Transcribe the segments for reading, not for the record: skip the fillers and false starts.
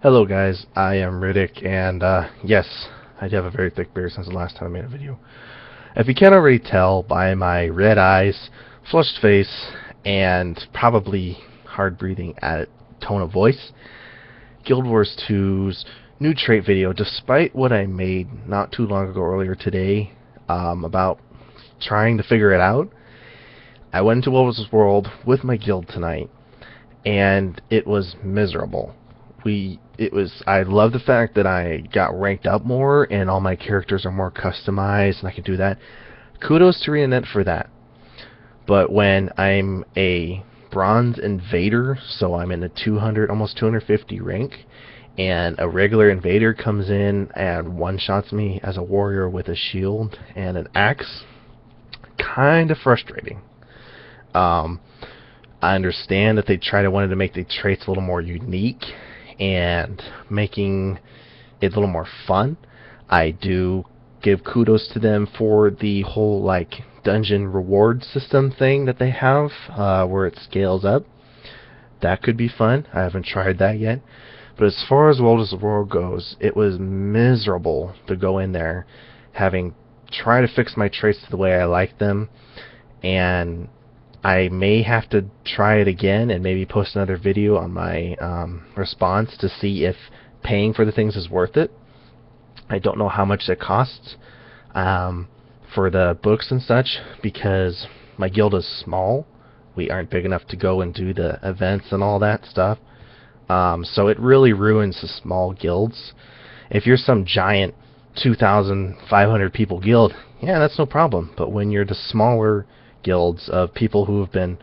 Hello guys, I am Riddek, and yes, I do have a very thick beard since the last time I made a video. If you can't already tell by my red eyes, flushed face, and probably hard breathing at tone of voice, Guild Wars 2's new trait video, despite what I made not too long ago earlier today about trying to figure it out, I went into Wolves' World with my guild tonight, and it was miserable. I love the fact that I got ranked up more and all my characters are more customized and I can do that. Kudos to Riddek for that. But when I'm a bronze invader, so I'm in the 200, almost 250 rank, and a regular invader comes in and one-shots me as a warrior with a shield and an axe, kind of frustrating. I understand that they wanted to make the traits a little more unique and making it a little more fun. I do give kudos to them for the whole dungeon reward system thing that they have, where it scales up. That could be fun. I haven't tried that yet. But as far as World of the World goes, it was miserable to go in there having try to fix my traits to the way I like them, and I may have to try it again and maybe post another video on my response to see if paying for the things is worth it. I don't know how much it costs for the books and such, because my guild is small. We aren't big enough to go and do the events and all that stuff. So it really ruins the small guilds. If you're some giant 2,500 people guild, yeah, that's no problem. But when you're the smaller guilds of people who have been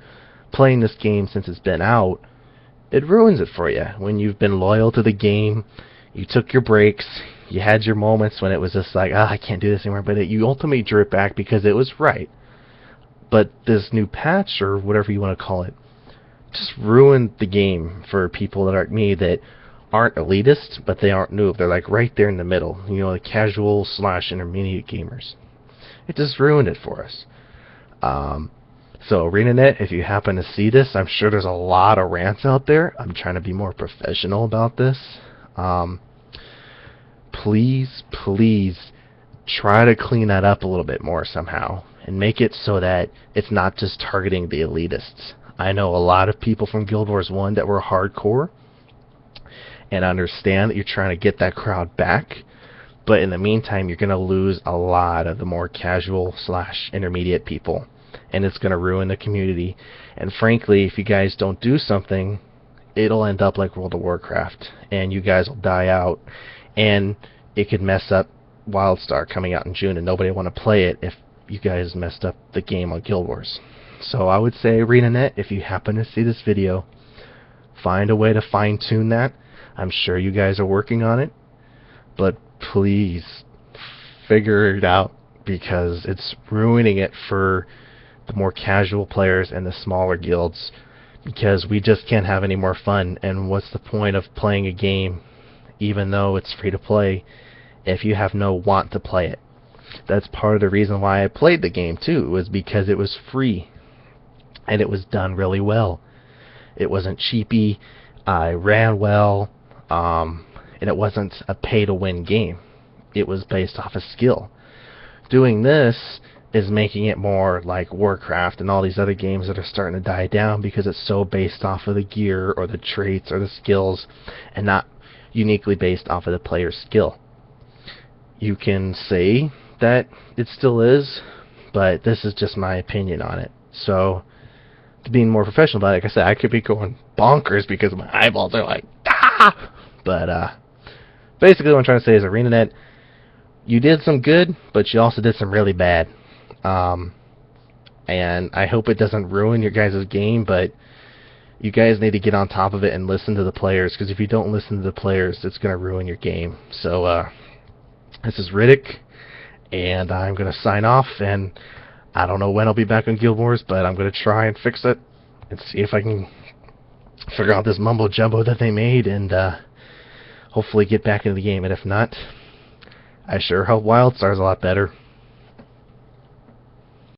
playing this game since it's been out, it ruins it for you. When you've been loyal to the game, you took your breaks, you had your moments when it was just like, I can't do this anymore, but you ultimately drew it back because it was right. But this new patch, or whatever you want to call it, just ruined the game for people that aren't me, that aren't elitist, but they aren't noob. They're like right there in the middle, the casual / intermediate gamers. It just ruined it for us. So ArenaNet, if you happen to see this, I'm sure there's a lot of rants out there. I'm trying to be more professional about this. Please try to clean that up a little bit more somehow and make it so that it's not just targeting the elitists. I know a lot of people from Guild Wars 1 that were hardcore, and I understand that you're trying to get that crowd back, but in the meantime you're going to lose a lot of the more casual / intermediate people, and it's going to ruin the community. And frankly, if you guys don't do something, it'll end up like World of Warcraft, and you guys will die out, and it could mess up WildStar coming out in June, and nobody will want to play it if you guys messed up the game on Guild Wars. So I would say, ArenaNet, if you happen to see this video, find a way to fine-tune that. I'm sure you guys are working on it, but please figure it out, because it's ruining it for the more casual players and the smaller guilds, because we just can't have any more fun. And what's the point of playing a game, even though it's free to play, if you have no want to play it? That's part of the reason why I played the game too, was because it was free and it was done really well. It wasn't cheapy, I ran well, and it wasn't a pay-to-win game. It was based off of skill. Doing this is making it more like Warcraft and all these other games that are starting to die down, because it's so based off of the gear or the traits or the skills, and not uniquely based off of the player's skill. You can say that it still is, but this is just my opinion on it. So, to being more professional about it, like I said, I could be going bonkers because my eyeballs are like, ah! But basically what I'm trying to say is, ArenaNet, you did some good, but you also did some really bad. And I hope it doesn't ruin your guys' game, but you guys need to get on top of it and listen to the players, because if you don't listen to the players, it's going to ruin your game. So, this is Riddek, and I'm going to sign off, and I don't know when I'll be back on Guild Wars, but I'm going to try and fix it and see if I can figure out this mumbo jumbo that they made, and hopefully get back into the game. And if not, I sure hope WildStar's a lot better.